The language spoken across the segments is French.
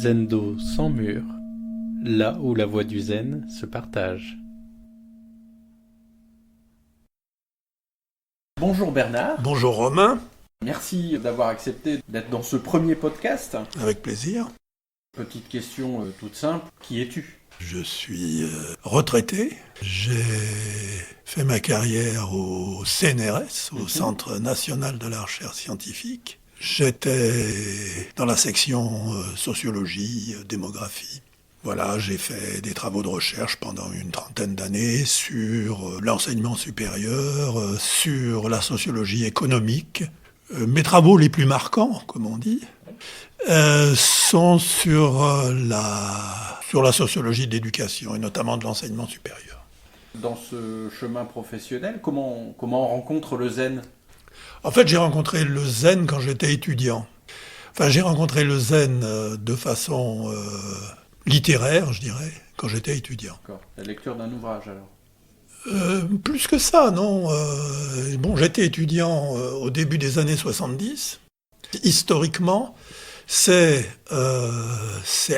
Zendo sans mur, là où la voie du zen se partage. Bonjour Bernard. Bonjour Romain. Merci d'avoir accepté d'être dans ce premier podcast. Avec plaisir. Petite question toute simple, qui es-tu ? Je suis retraité. J'ai fait ma carrière au CNRS, au Centre National de la Recherche Scientifique. J'étais dans la section sociologie, démographie. Voilà, j'ai fait des travaux de recherche pendant une trentaine d'années sur l'enseignement supérieur, sur la sociologie économique. Mes travaux les plus marquants, comme on dit, sont sur la sociologie de l'éducation et notamment de l'enseignement supérieur. Dans ce chemin professionnel, comment on rencontre le zen ? En fait, j'ai rencontré le zen quand j'étais étudiant. Enfin, j'ai rencontré le zen de façon littéraire, je dirais, quand j'étais étudiant. D'accord. La lecture d'un ouvrage, alors ? Plus que ça, non. J'étais étudiant au début des années 70. Historiquement, c'est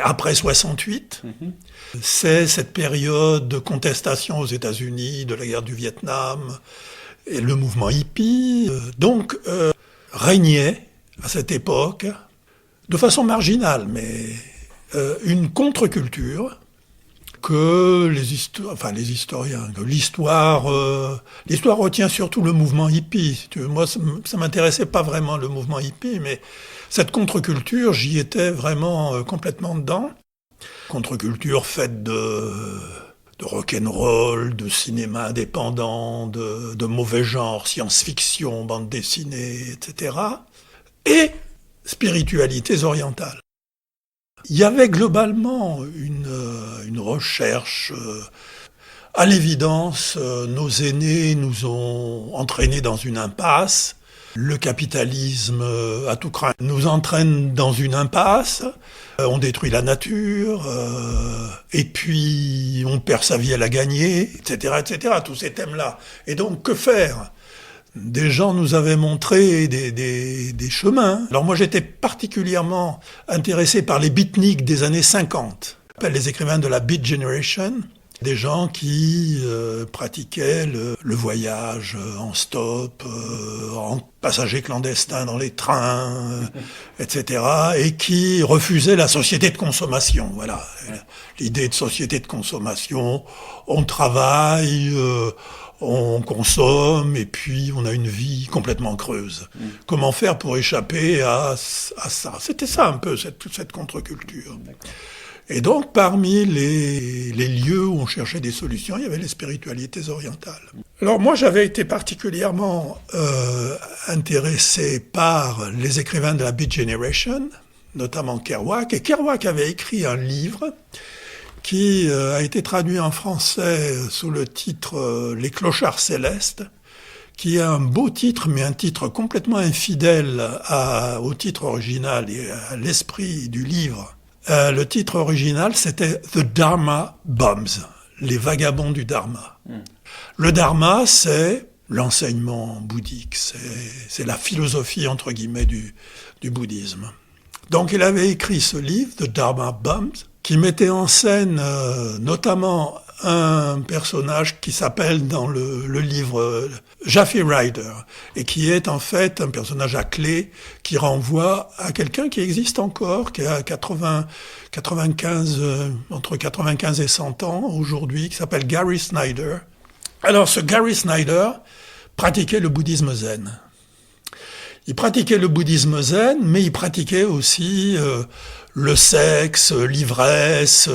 après 68. C'est cette période de contestation aux États-Unis, de la guerre du Vietnam, et le mouvement hippie. Donc, régnait à cette époque, de façon marginale, mais une contre-culture que l'histoire retient surtout le mouvement hippie. Moi, ça m'intéressait pas vraiment le mouvement hippie, mais cette contre-culture, j'y étais vraiment complètement dedans. Contre-culture faite de rock'n'roll, de cinéma indépendant, de mauvais genre, science-fiction, bande dessinée, etc. Et spiritualités orientales. Il y avait globalement une recherche. À l'évidence, nos aînés nous ont entraînés dans une impasse. Le capitalisme à tout craint nous entraîne dans une impasse. On détruit la nature, et puis on perd sa vie à la gagner, etc., etc., tous ces thèmes-là. Et donc, que faire ? Des gens nous avaient montré des chemins. Alors moi, j'étais particulièrement intéressé par les beatniks des années 50. On appelle les écrivains de la Beat Generation. Des gens qui pratiquaient le voyage en stop, en passager clandestin dans les trains, etc. Et qui refusaient la société de consommation. Voilà, l'idée de société de consommation, on travaille, on consomme, et puis on a une vie complètement creuse. Comment faire pour échapper à ça ? C'était ça un peu, cette contre-culture. D'accord. Et donc, parmi les lieux où on cherchait des solutions, il y avait les spiritualités orientales. Alors moi, j'avais été particulièrement intéressé par les écrivains de la Beat Generation, notamment Kerouac. Et Kerouac avait écrit un livre qui a été traduit en français sous le titre « Les clochards célestes », qui est un beau titre, mais un titre complètement infidèle au titre original et à l'esprit du livre. Le titre original, c'était « The Dharma Bums », les vagabonds du Dharma. Le Dharma, c'est l'enseignement bouddhique, c'est la philosophie, entre guillemets, du bouddhisme. Donc il avait écrit ce livre, « The Dharma Bums », qui mettait en scène notamment un personnage qui s'appelle dans le livre Jaffy Ryder, et qui est en fait un personnage à clé qui renvoie à quelqu'un qui existe encore, qui a 95, entre 95 et 100 ans aujourd'hui, qui s'appelle Gary Snyder. Alors ce Gary Snyder pratiquait le bouddhisme zen. Il pratiquait le bouddhisme zen, mais il pratiquait aussi le sexe, l'ivresse,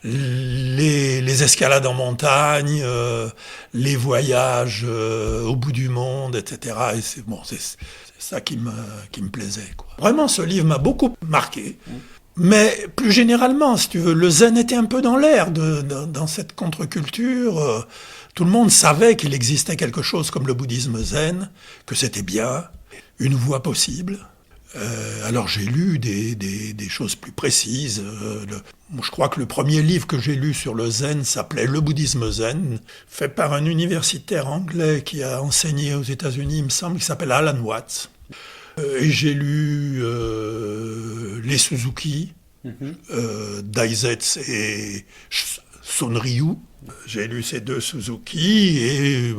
les escalades en montagne, les voyages au bout du monde, etc. Et c'est ça qui me plaisait, quoi. Vraiment, ce livre m'a beaucoup marqué. Mais plus généralement, si tu veux, le zen était un peu dans l'air dans cette contre-culture. Tout le monde savait qu'il existait quelque chose comme le bouddhisme zen, que c'était bien, une voie possible. Alors j'ai lu des choses plus précises. Je crois que le premier livre que j'ai lu sur le zen s'appelait « Le bouddhisme zen », fait par un universitaire anglais qui a enseigné aux États-Unis, il me semble, qui s'appelle Alan Watts. Et j'ai lu les Suzuki, Daisetsu et Sonryu. J'ai lu ces deux Suzuki et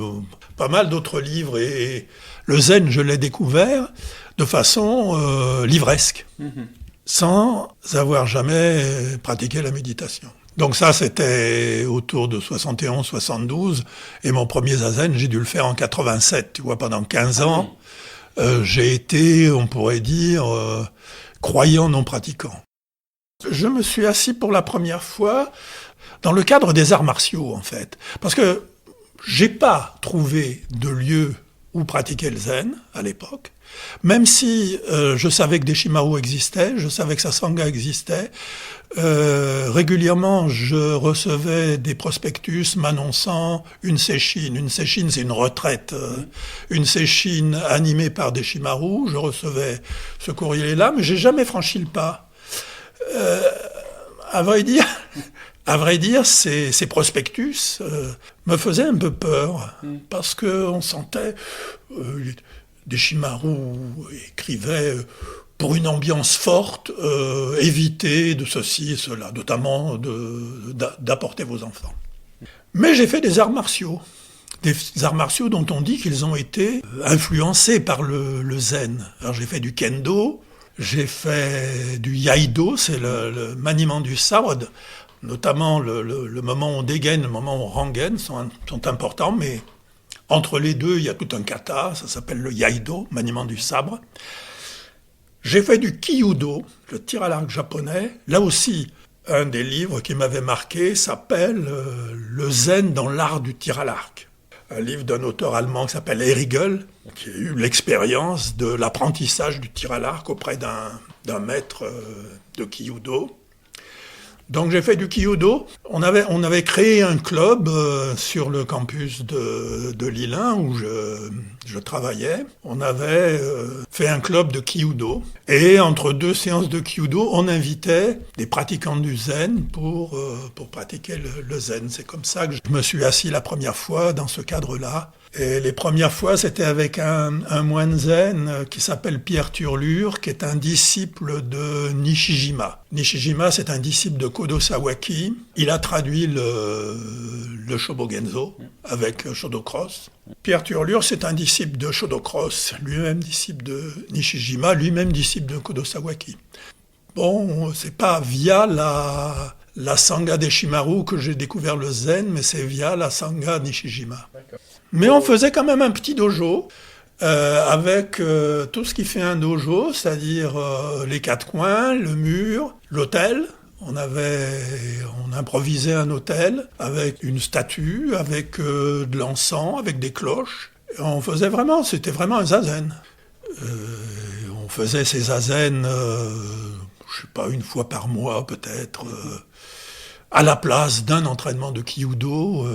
pas mal d'autres livres. Et le zen, je l'ai découvert de façon livresque, sans avoir jamais pratiqué la méditation. Donc ça, c'était autour de 71-72. Et mon premier zazen, j'ai dû le faire en 87. Tu vois, pendant 15 ans, j'ai été, on pourrait dire, croyant non pratiquant. Je me suis assis pour la première fois dans le cadre des arts martiaux, en fait. Parce que j'ai pas trouvé de lieu où pratiquer le zen à l'époque. Même si je savais que Deshimaru existait, je savais que Sasanga existait, régulièrement je recevais des prospectus m'annonçant une seishin. Une seishin, c'est une retraite. Une seishin animée par Deshimaru, je recevais ce courrier-là, mais j'ai jamais franchi le pas. À vrai dire, ces prospectus me faisaient un peu peur, parce qu'on sentait... Deshimaru écrivait pour une ambiance forte, évitez de ceci et cela, notamment d'apporter vos enfants. Mais j'ai fait des arts martiaux dont on dit qu'ils ont été influencés par le zen. Alors j'ai fait du kendo, j'ai fait du iaido, c'est le maniement du sabre, notamment le moment où on dégaine, le moment où on rengaine sont importants, mais entre les deux, il y a tout un kata, ça s'appelle le iaido, maniement du sabre. J'ai fait du kyudo, le tir à l'arc japonais. Là aussi, un des livres qui m'avait marqué s'appelle Le zen dans l'art du tir à l'arc. Un livre d'un auteur allemand qui s'appelle Erigel, qui a eu l'expérience de l'apprentissage du tir à l'arc auprès d'un maître de kyudo. Donc j'ai fait du kyudo. On avait créé un club sur le campus de Lille 1 où je travaillais. On avait fait un club de kyudo. Et entre deux séances de kyudo, on invitait des pratiquants du zen pour pratiquer le zen. C'est comme ça que je me suis assis la première fois dans ce cadre-là. Et les premières fois, c'était avec un moine zen qui s'appelle Pierre Turlure, qui est un disciple de Nishijima. Nishijima, c'est un disciple de Kodo Sawaki. Il a traduit le Shobogenzo avec Shodo Cross. Pierre Turlure, c'est un disciple de Shodo Cross, lui-même disciple de Nishijima, lui-même disciple de Kodo Sawaki. Bon, c'est pas via la Sangha Deshimaru que j'ai découvert le zen, mais c'est via la Sangha Nishijima. D'accord. Mais on faisait quand même un petit dojo avec tout ce qui fait un dojo, c'est-à-dire les quatre coins, le mur, l'autel. On improvisait un autel avec une statue, avec de l'encens, avec des cloches. C'était vraiment un zazen. On faisait ces zazen, je sais pas, une fois par mois peut-être, à la place d'un entraînement de kyudo.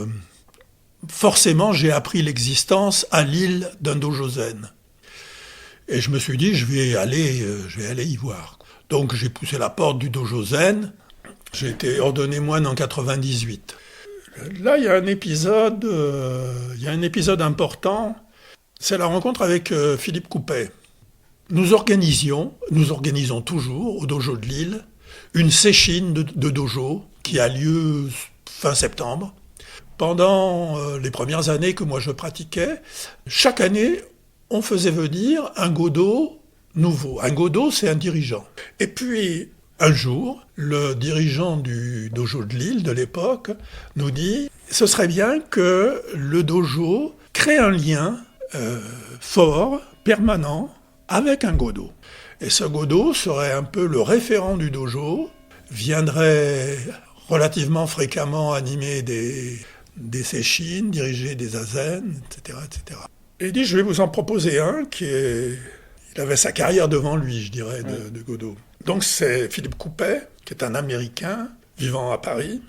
Forcément, j'ai appris l'existence à Lille d'un dojo zen. Et je me suis dit, je vais aller y voir. Donc j'ai poussé la porte du dojo zen. J'ai été ordonné moine en 98. Là, il y a un épisode important. C'est la rencontre avec Philippe Coupet. Nous organisons toujours au dojo de Lille une seishin de dojo qui a lieu fin septembre. Pendant les premières années que moi je pratiquais, chaque année, on faisait venir un godo nouveau. Un godo, c'est un dirigeant. Et puis, un jour, le dirigeant du dojo de Lille de l'époque nous dit « Ce serait bien que le dojo crée un lien fort, permanent, avec un godo. Et ce godo serait un peu le référent du dojo, viendrait relativement fréquemment animer des seishin, diriger des zazen, etc., etc. Et il dit, je vais vous en proposer un il avait sa carrière devant lui, je dirais, de godo. Donc c'est Philippe Coupet, qui est un Américain vivant à Paris,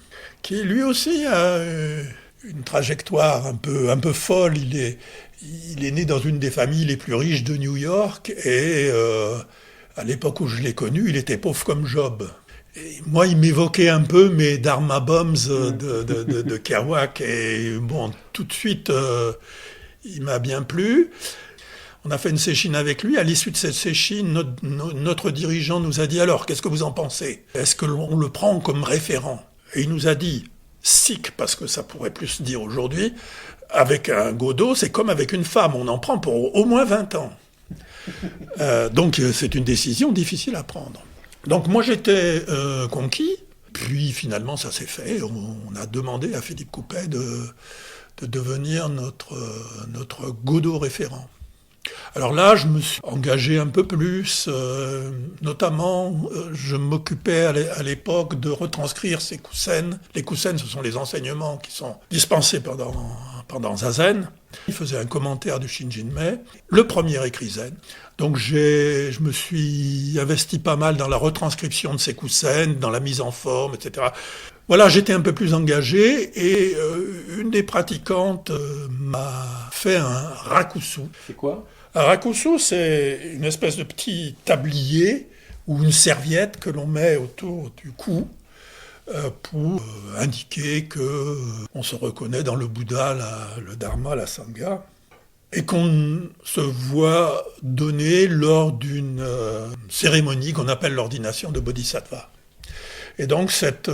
qui lui aussi a une trajectoire un peu folle. Il est né dans une des familles les plus riches de New York et à l'époque où je l'ai connu, il était pauvre comme Job. Et moi, il m'évoquait un peu mes Dharma Bombs de Kerouac. Et bon, tout de suite, il m'a bien plu. On a fait une séchine avec lui. À l'issue de cette séchine, notre dirigeant nous a dit « Alors, qu'est-ce que vous en pensez? Est-ce que l'on le prend comme référent ?» Et il nous a dit « Sic, parce que ça pourrait plus se dire aujourd'hui, avec un Godot, c'est comme avec une femme, on en prend pour au moins 20 ans. » Donc c'est une décision difficile à prendre. Donc moi j'étais conquis, puis finalement ça s'est fait. On a demandé à Philippe Coupet de devenir notre Godot référent. Alors là, je me suis engagé un peu plus, notamment je m'occupais à l'époque de retranscrire ces Kusen. Les Kusen, ce sont les enseignements qui sont dispensés pendant Zazen. Il faisait un commentaire du Shinjinmei, le premier écrit zen. Donc je me suis investi pas mal dans la retranscription de ces Kusen, dans la mise en forme, etc. Voilà, j'étais un peu plus engagé et une des pratiquantes m'a fait un rakusu. C'est quoi ? Un rakusu, c'est une espèce de petit tablier ou une serviette que l'on met autour du cou pour indiquer qu'on se reconnaît dans le Bouddha, le Dharma, la Sangha, et qu'on se voit donner lors d'une cérémonie qu'on appelle l'ordination de Bodhisattva. Et donc cette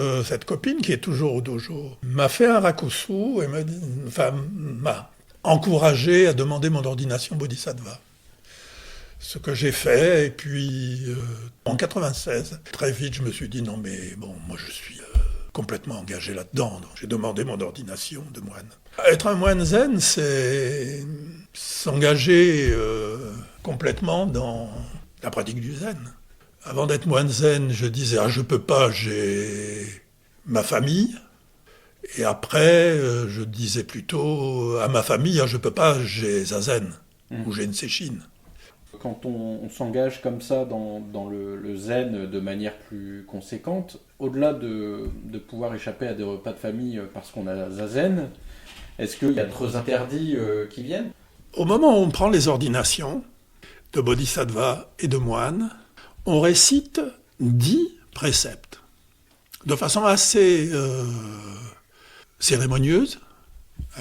copine qui est toujours au dojo m'a fait un rakusu et m'a encouragé à demander mon ordination Bodhisattva. Ce que j'ai fait, et puis en 96, très vite je me suis dit non mais bon, moi je suis complètement engagé là-dedans, donc j'ai demandé mon ordination de moine. Être un moine zen, c'est s'engager complètement dans la pratique du zen. Avant d'être moine zen, je disais je peux pas, j'ai ma famille. Et après, je disais plutôt à ma famille, je peux pas, j'ai zazen, ou j'ai une séchine. Quand on s'engage comme ça dans le zen de manière plus conséquente, au-delà de pouvoir échapper à des repas de famille parce qu'on a zazen, est-ce qu'il y a d'autres interdits qui viennent ? Au moment où on prend les ordinations de bodhisattva et de moine, on récite 10 préceptes, de façon assez cérémonieuse,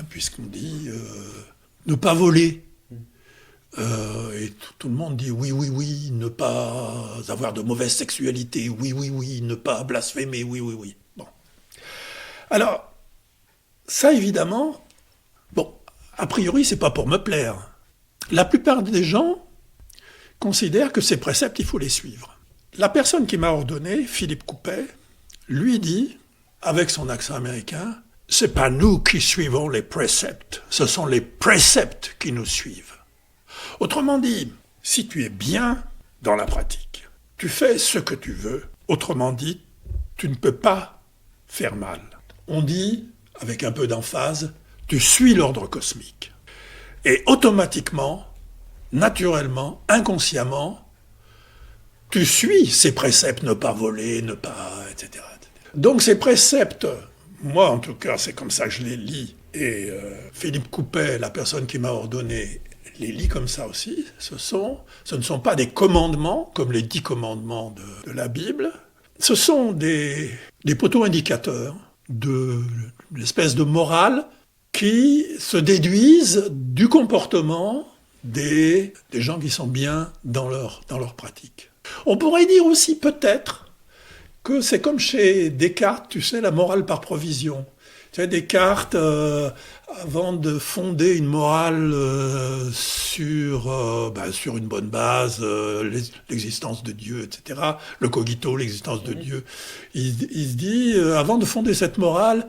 puisqu'on dit ne pas voler. Et tout le monde dit oui, ne pas avoir de mauvaise sexualité, oui, ne pas blasphémer, oui. Bon. Alors, ça évidemment, a priori, c'est pas pour me plaire. La plupart des gens considèrent que ces préceptes, il faut les suivre. La personne qui m'a ordonné, Philippe Coupet, lui dit, avec son accent américain, c'est pas nous qui suivons les préceptes, ce sont les préceptes qui nous suivent. Autrement dit, si tu es bien dans la pratique, tu fais ce que tu veux. Autrement dit, tu ne peux pas faire mal. On dit, avec un peu d'emphase, tu suis l'ordre cosmique. Et automatiquement, naturellement, inconsciemment, tu suis ces préceptes, ne pas voler, ne pas, etc. Donc ces préceptes, moi en tout cas, c'est comme ça que je les lis. Et Philippe Coupet, la personne qui m'a ordonné, les lit comme ça aussi. Ce ne sont pas des commandements, comme les 10 commandements de la Bible. Ce sont des poteaux indicateurs de l'espèce de morale qui se déduisent du comportement des gens qui sont bien dans leur pratique. On pourrait dire aussi peut-être que c'est comme chez Descartes, tu sais, la morale par provision. Tu sais, Descartes, avant de fonder une morale sur une bonne base, l'existence de Dieu, etc., le cogito, l'existence de Dieu, il se dit, avant de fonder cette morale,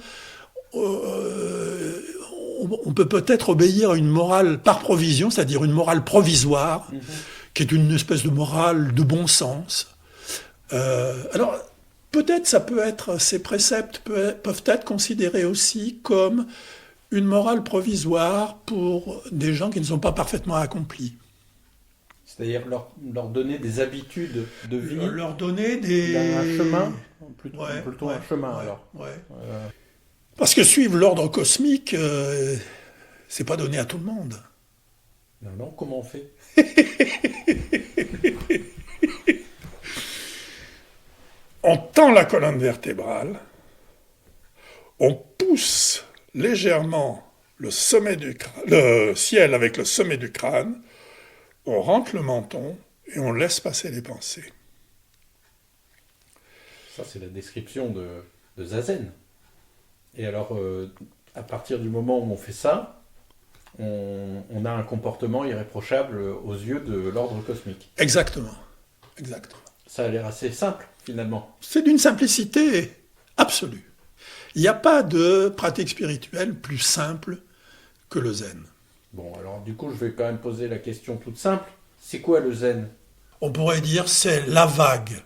on peut peut-être obéir à une morale par provision, c'est-à-dire une morale provisoire, qui est une espèce de morale de bon sens. Alors, peut-être ces préceptes peuvent être considérés aussi comme une morale provisoire pour des gens qui ne sont pas parfaitement accomplis. C'est-à-dire leur donner des habitudes de vie, leur donner un chemin, plutôt un chemin alors. Ouais. Parce que suivre l'ordre cosmique, c'est pas donné à tout le monde. Non, comment on fait ? On tend la colonne vertébrale, on pousse légèrement le ciel avec le sommet du crâne, on rentre le menton et on laisse passer les pensées. Ça, c'est la description de Zazen. Et alors, à partir du moment où on fait ça, on a un comportement irréprochable aux yeux de l'ordre cosmique. Exactement. Exactement. Ça a l'air assez simple, finalement. C'est d'une simplicité absolue. Il n'y a pas de pratique spirituelle plus simple que le zen. Bon, alors du coup, je vais quand même poser la question toute simple. C'est quoi le zen ? On pourrait dire c'est la vague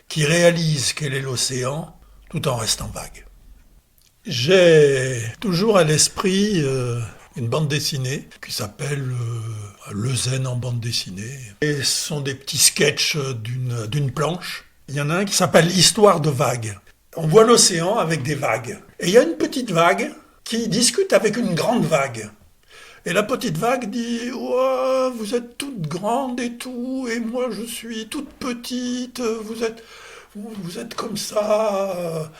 qui réalise quel est l'océan tout en restant vague. J'ai toujours à l'esprit une bande dessinée qui s'appelle Le Zen en bande dessinée. Et ce sont des petits sketchs d'une planche. Il y en a un qui s'appelle Histoire de vagues. On voit l'océan avec des vagues. Et il y a une petite vague qui discute avec une grande vague. Et la petite vague dit « Oh, vous êtes toute grande et tout, et moi je suis toute petite, vous êtes comme ça,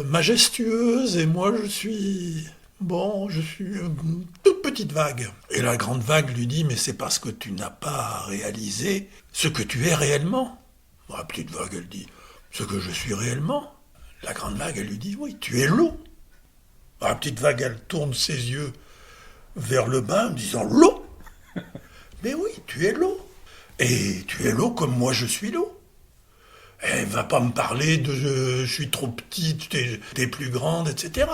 majestueuse, et moi je suis une toute petite vague. » Et la grande vague lui dit « Mais c'est parce que tu n'as pas réalisé ce que tu es réellement. » La petite vague, elle dit « Ce que je suis réellement ?» La grande vague, elle lui dit « Oui, tu es l'eau. » La petite vague, elle tourne ses yeux vers le bas en disant « L'eau !» Mais oui, tu es l'eau. Et tu es l'eau comme moi je suis l'eau. Elle va pas me parler de je suis trop petite, t'es plus grande, etc.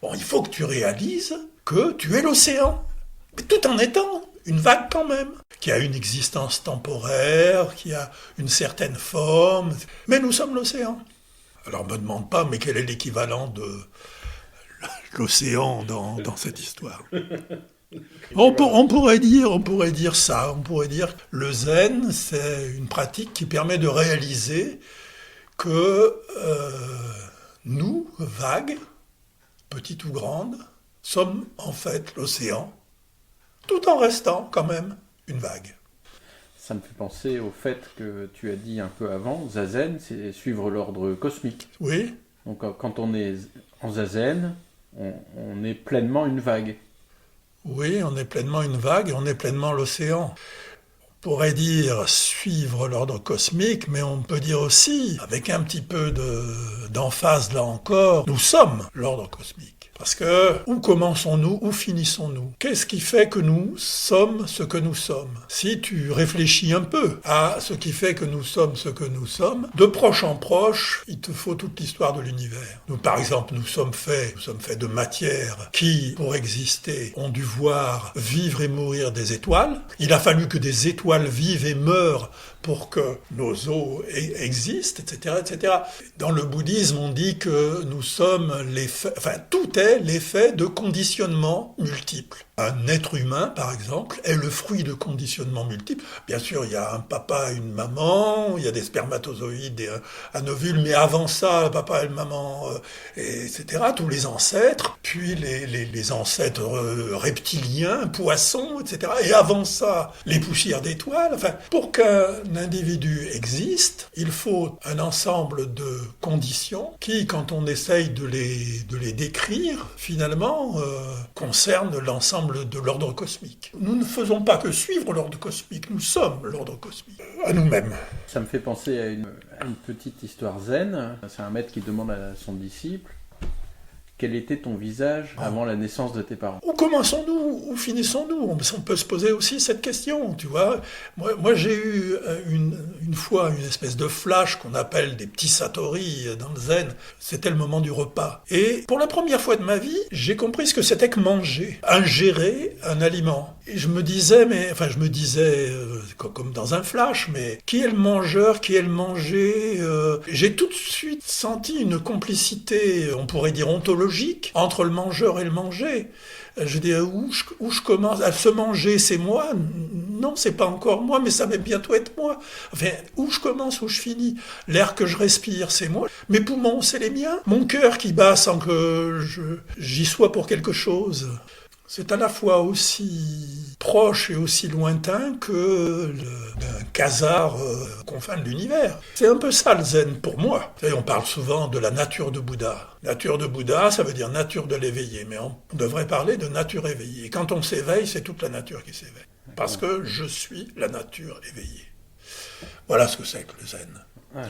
Bon, il faut que tu réalises que tu es l'océan, mais tout en étant une vague quand même, qui a une existence temporaire, qui a une certaine forme, mais nous sommes l'océan. Alors me demande pas, mais quel est l'équivalent de l'océan dans cette histoire? On pourrait dire ça, on pourrait dire que le zen, c'est une pratique qui permet de réaliser que nous, vagues, petites ou grandes, sommes en fait l'océan, tout en restant quand même une vague. Ça me fait penser au fait que tu as dit un peu avant, Zazen, c'est suivre l'ordre cosmique. Oui. Donc quand on est en Zazen, on est pleinement une vague. Oui, on est pleinement une vague et on est pleinement l'océan. On pourrait dire suivre l'ordre cosmique, mais on peut dire aussi, avec un petit peu d'emphase là encore, nous sommes l'ordre cosmique. Parce que où commençons-nous, où finissons-nous? Qu'est-ce qui fait que nous sommes ce que nous sommes? Si tu réfléchis un peu à ce qui fait que nous sommes ce que nous sommes, de proche en proche, il te faut toute l'histoire de l'univers. Nous, par exemple, nous sommes faits de matière qui, pour exister, ont dû voir vivre et mourir des étoiles. Il a fallu que des étoiles vivent et meurent pour que nos eaux existent, etc., etc. Dans le bouddhisme, on dit que nous sommes tout est l'effet de conditionnements multiples. Un être humain, par exemple, est le fruit de conditionnements multiples. Bien sûr, il y a un papa, une maman, il y a des spermatozoïdes et un ovule, mais avant ça, un papa et une maman, etc., tous les ancêtres, puis les ancêtres reptiliens, poissons, etc., et avant ça, les poussières d'étoiles. Enfin, pour qu'un individu existe, il faut un ensemble de conditions qui, quand on essaye de les décrire, finalement, concernent l'ensemble de l'ordre cosmique. Nous ne faisons pas que suivre l'ordre cosmique, nous sommes l'ordre cosmique, à nous-mêmes. Ça me fait penser à une petite histoire zen. C'est un maître qui demande à son disciple quel était ton visage avant la naissance de tes parents. Où commençons-nous? Où finissons-nous? On peut se poser aussi cette question, tu vois. Moi j'ai eu une fois une espèce de flash qu'on appelle des petits satori dans le zen. C'était le moment du repas. Et pour la première fois de ma vie, j'ai compris ce que c'était que manger, ingérer un aliment. Et je me disais, comme dans un flash, mais qui est le mangeur, qui est le mangé? J'ai tout de suite senti une complicité, on pourrait dire ontologique, entre le mangeur et le mangé. Je dis, où je commence à se manger, c'est moi? Non, c'est pas encore moi, mais ça va bientôt être moi. Enfin, où je commence, où je finis? L'air que je respire, c'est moi. Mes poumons, c'est les miens. Mon cœur qui bat sans que j'y sois pour quelque chose. C'est à la fois aussi proche et aussi lointain que un quasar confin de l'univers. C'est un peu ça le zen pour moi. Vous savez, on parle souvent de la nature de Bouddha. Nature de Bouddha, ça veut dire nature de l'éveillé, mais on devrait parler de nature éveillée. Et quand on s'éveille, c'est toute la nature qui s'éveille. Parce que je suis la nature éveillée. Voilà ce que c'est que le zen. Ouais.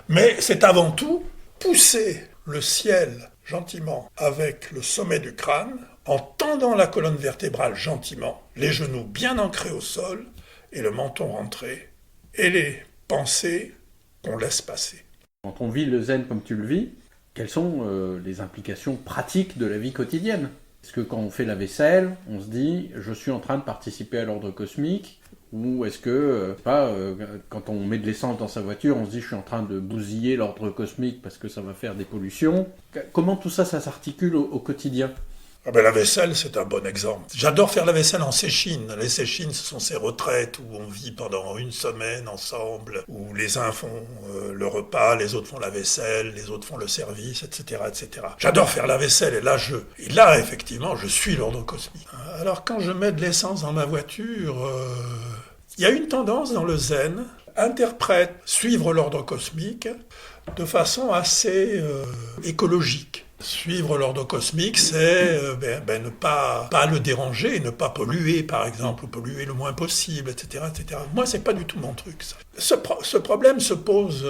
Mais c'est avant tout pousser le ciel gentiment avec le sommet du crâne, en tendant la colonne vertébrale gentiment, les genoux bien ancrés au sol et le menton rentré, et les pensées qu'on laisse passer. Quand on vit le zen comme tu le vis, quelles sont les implications pratiques de la vie quotidienne ? Est-ce que quand on fait la vaisselle, on se dit « je suis en train de participer à l'ordre cosmique » ou est-ce que, quand on met de l'essence dans sa voiture, on se dit « je suis en train de bousiller l'ordre cosmique parce que ça va faire des pollutions ». Comment tout ça, ça s'articule au quotidien ? Ah ben la vaisselle, c'est un bon exemple. J'adore faire la vaisselle en séchine. Les séchines, ce sont ces retraites où on vit pendant une semaine ensemble, où les uns font le repas, les autres font la vaisselle, les autres font le service, etc., etc. J'adore faire la vaisselle, et là, effectivement, je suis l'ordre cosmique. Alors, quand je mets de l'essence dans ma voiture, il y a une tendance dans le zen, suivre l'ordre cosmique de façon assez écologique. Suivre l'ordre cosmique, c'est ne pas le déranger, ne pas polluer, par exemple, ou polluer le moins possible, etc., etc. Moi, c'est pas du tout mon truc, ça. Ce problème se pose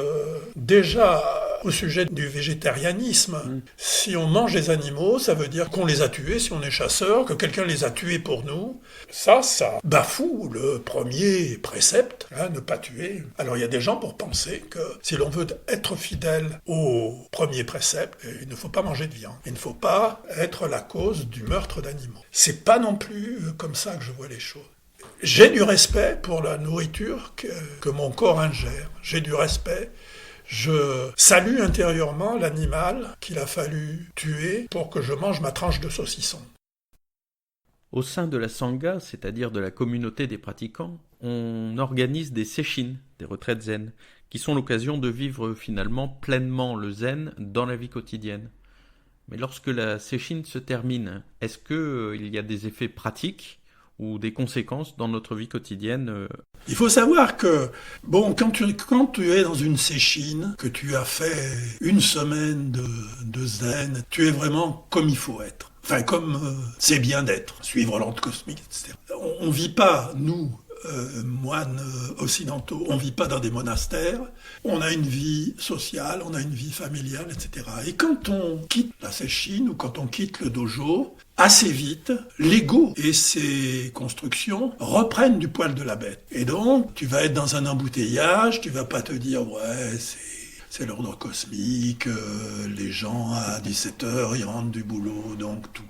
déjà au sujet du végétarianisme. Si on mange des animaux, ça veut dire qu'on les a tués, si on est chasseur, que quelqu'un les a tués pour nous. Ça bafoue le premier précepte, ne pas tuer. Alors, il y a des gens pour penser que si l'on veut être fidèle au premier précepte, il ne faut pas manger de viande. Il ne faut pas être la cause du meurtre d'animaux. C'est pas non plus comme ça que je vois les choses. J'ai du respect pour la nourriture que mon corps ingère. J'ai du respect. Je salue intérieurement l'animal qu'il a fallu tuer pour que je mange ma tranche de saucisson. Au sein de la Sangha, c'est-à-dire de la communauté des pratiquants, on organise des sesshin, des retraites zen, qui sont l'occasion de vivre finalement pleinement le zen dans la vie quotidienne. Mais lorsque la sesshin se termine, est-ce qu'il y a des effets pratiques ou des conséquences dans notre vie quotidienne ? Il faut savoir que, quand tu es dans une sesshin, que tu as fait une semaine de zen, tu es vraiment comme il faut être. Enfin, comme c'est bien d'être, suivre l'ordre cosmique, etc. On ne vit pas, nous, moines occidentaux, on ne vit pas dans des monastères, on a une vie sociale, on a une vie familiale, etc. Et quand on quitte la sesshin ou quand on quitte le dojo, assez vite, l'ego et ses constructions reprennent du poil de la bête. Et donc, tu vas être dans un embouteillage, tu vas pas te dire « ouais, c'est l'ordre cosmique, les gens à 17h, ils rentrent du boulot, donc tout. »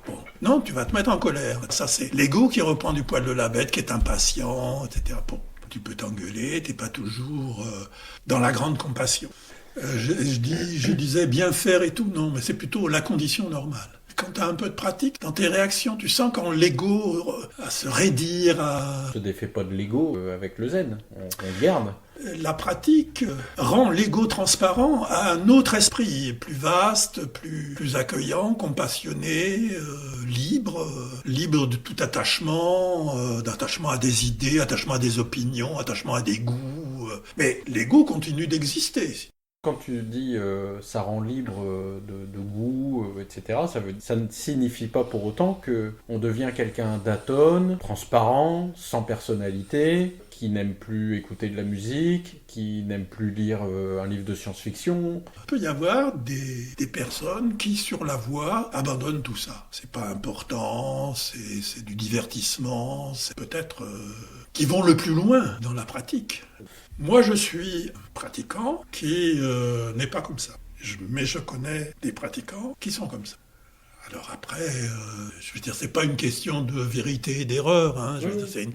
Bon, non, tu vas te mettre en colère. Ça, c'est l'ego qui reprend du poil de la bête, qui est impatient, etc. Bon, tu peux t'engueuler, t'es pas toujours dans la grande compassion. Je disais bien faire et tout, non, mais c'est plutôt la condition normale. Quand tu as un peu de pratique, dans tes réactions, tu sens quand l'ego à se raidir, On ne se défait pas de l'ego avec le zen, on garde. La pratique rend l'ego transparent à un autre esprit, plus vaste, plus accueillant, compassionné, libre de tout attachement, d'attachement à des idées, attachement à des opinions, attachement à des goûts. Mais l'ego continue d'exister. Quand tu dis ça rend libre de goût, etc., ça ne signifie pas pour autant qu'on devient quelqu'un d'atone, transparent, sans personnalité, qui n'aime plus écouter de la musique, qui n'aime plus lire un livre de science-fiction. Il peut y avoir des personnes qui, sur la voie, abandonnent tout ça. C'est pas important, c'est du divertissement, c'est peut-être qui vont le plus loin dans la pratique. Moi, je suis un pratiquant qui n'est pas comme ça. Mais je connais des pratiquants qui sont comme ça. Alors après, je veux dire, c'est pas une question de vérité et d'erreur. Hein. Je veux dire, c'est une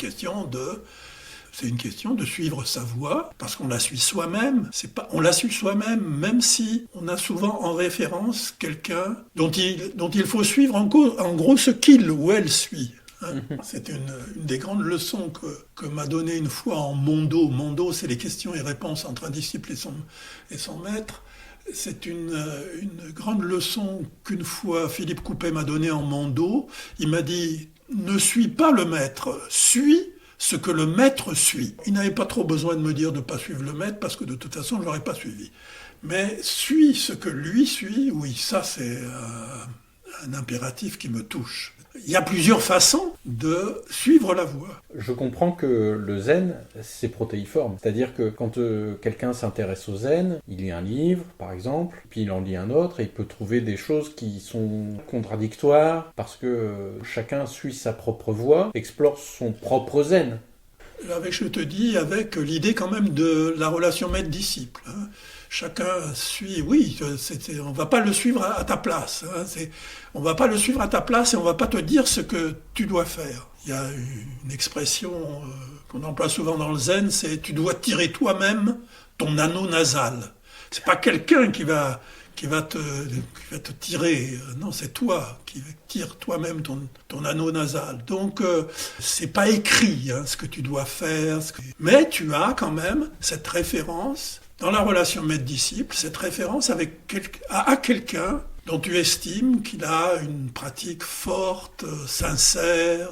question de suivre sa voie, parce qu'on la suit soi-même. On la suit soi-même, même si on a souvent en référence quelqu'un dont il faut suivre en gros ce qu'il ou elle suit. C'est une des grandes leçons que m'a donné une fois en Mondo. Mondo, c'est les questions et réponses entre un disciple et son maître. C'est une grande leçon qu'une fois Philippe Coupet m'a donnée en mon dos. Il m'a dit « Ne suis pas le maître, suis ce que le maître suit ». Il n'avait pas trop besoin de me dire de ne pas suivre le maître, parce que de toute façon, je ne l'aurais pas suivi. Mais suis ce que lui suit, oui, ça c'est un impératif qui me touche. Il y a plusieurs façons de suivre la voie. Je comprends que le zen, c'est protéiforme. C'est-à-dire que quand quelqu'un s'intéresse au zen, il lit un livre, par exemple, puis il en lit un autre, et il peut trouver des choses qui sont contradictoires, parce que chacun suit sa propre voie, explore son propre zen. Je te dis, avec l'idée quand même de la relation maître-disciple. Chacun suit, oui, on ne va pas le suivre à ta place. On ne va pas le suivre à ta place et on ne va pas te dire ce que tu dois faire. Il y a une expression qu'on emploie souvent dans le zen, c'est « tu dois tirer toi-même ton anneau nasal ». Ce n'est pas quelqu'un qui va te tirer. Non, c'est toi qui tires toi-même ton anneau nasal. Donc, c'est pas écrit ce que tu dois faire. Mais tu as quand même cette référence dans la relation maître-disciple, cette référence à quelqu'un dont tu estimes qu'il a une pratique forte, sincère,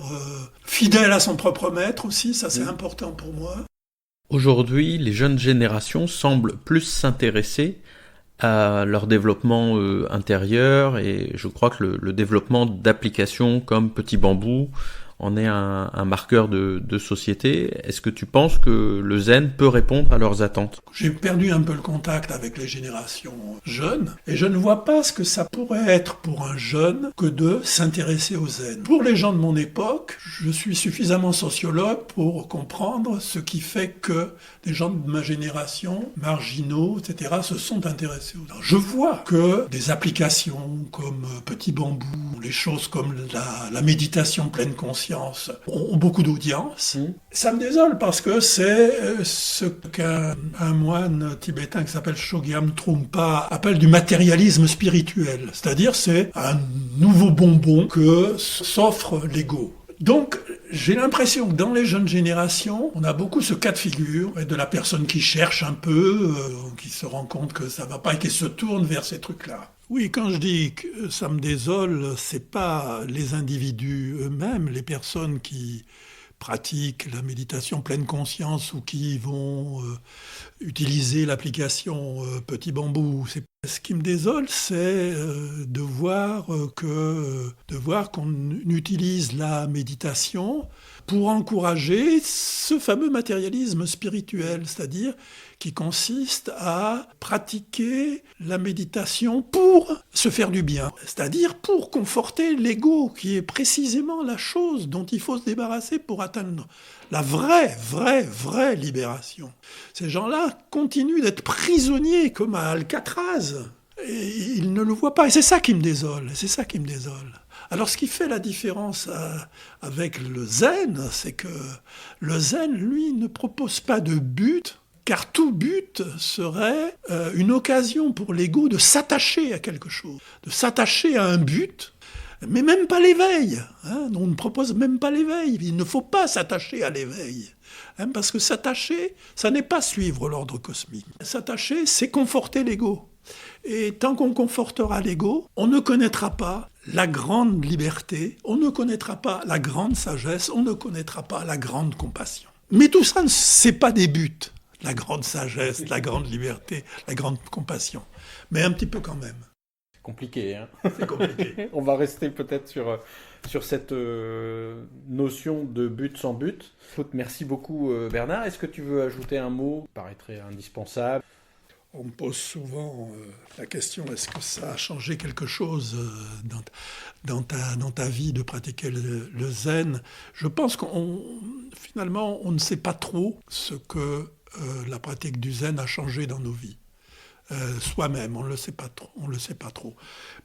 fidèle à son propre maître aussi. Ça, c'est important pour moi. Aujourd'hui, les jeunes générations semblent plus s'intéresser à leur développement intérieur, et je crois que le développement d'applications comme Petit Bambou en est un marqueur de société. Est-ce que tu penses que le zen peut répondre à leurs attentes ? J'ai perdu un peu le contact avec les générations jeunes, et je ne vois pas ce que ça pourrait être pour un jeune que de s'intéresser au zen. Pour les gens de mon époque, je suis suffisamment sociologue pour comprendre ce qui fait que des gens de ma génération, marginaux, etc., se sont intéressés au zen. Je vois que des applications comme Petit Bambou, les choses comme la méditation pleine conscience, ont beaucoup d'audience. Ça me désole parce que c'est ce qu'un moine tibétain qui s'appelle Chogyam Trungpa appelle du matérialisme spirituel. C'est-à-dire c'est un nouveau bonbon que s'offre l'ego. Donc, j'ai l'impression que dans les jeunes générations, on a beaucoup ce cas de figure de la personne qui cherche un peu, qui se rend compte que ça va pas et qui se tourne vers ces trucs-là. Oui, quand je dis que ça me désole, c'est pas les individus eux-mêmes, les personnes qui pratiquent la méditation pleine conscience ou qui vont utiliser l'application Petit Bambou. Ce qui me désole, c'est de voir qu'on utilise la méditation pour encourager ce fameux matérialisme spirituel, c'est-à-dire qui consiste à pratiquer la méditation pour se faire du bien, c'est-à-dire pour conforter l'ego, qui est précisément la chose dont il faut se débarrasser pour atteindre la vraie libération. Ces gens-là continuent d'être prisonniers comme à Alcatraz, et ils ne le voient pas, et c'est ça qui me désole, Alors ce qui fait la différence avec le zen, c'est que le zen, lui, ne propose pas de but, car tout but serait une occasion pour l'ego de s'attacher à quelque chose, de s'attacher à un but, mais même pas l'éveil. On ne propose même pas l'éveil. Il ne faut pas s'attacher à l'éveil. Parce que s'attacher, ça n'est pas suivre l'ordre cosmique. S'attacher, c'est conforter l'ego. Et tant qu'on confortera l'ego, on ne connaîtra pas la grande liberté, on ne connaîtra pas la grande sagesse, on ne connaîtra pas la grande compassion. Mais tout ça, c'est pas des buts. La grande sagesse, la grande liberté, la grande compassion. Mais un petit peu quand même. C'est compliqué, hein. C'est compliqué. On va rester peut-être sur cette notion de but sans but. Écoute, merci beaucoup Bernard. Est-ce que tu veux ajouter un mot qui paraîtrait indispensable ? On me pose souvent la question, est-ce que ça a changé quelque chose dans ta vie de pratiquer le zen ? Je pense finalement, on ne sait pas trop ce que la pratique du zen a changé dans nos vies. Soi-même, on ne le sait pas trop.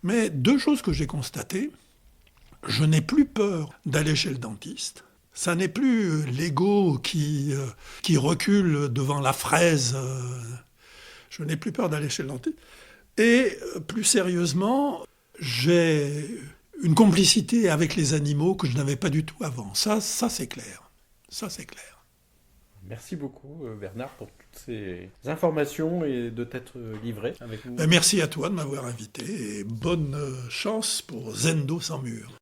Mais deux choses que j'ai constatées, je n'ai plus peur d'aller chez le dentiste. Ça n'est plus l'ego qui recule devant la fraise. Je n'ai plus peur d'aller chez le dentiste. Et plus sérieusement, j'ai une complicité avec les animaux que je n'avais pas du tout avant. Ça c'est clair. Ça, c'est clair. Merci beaucoup Bernard pour toutes ces informations et de t'être livré avec nous. Merci à toi de m'avoir invité et bonne chance pour Zendo sans mur.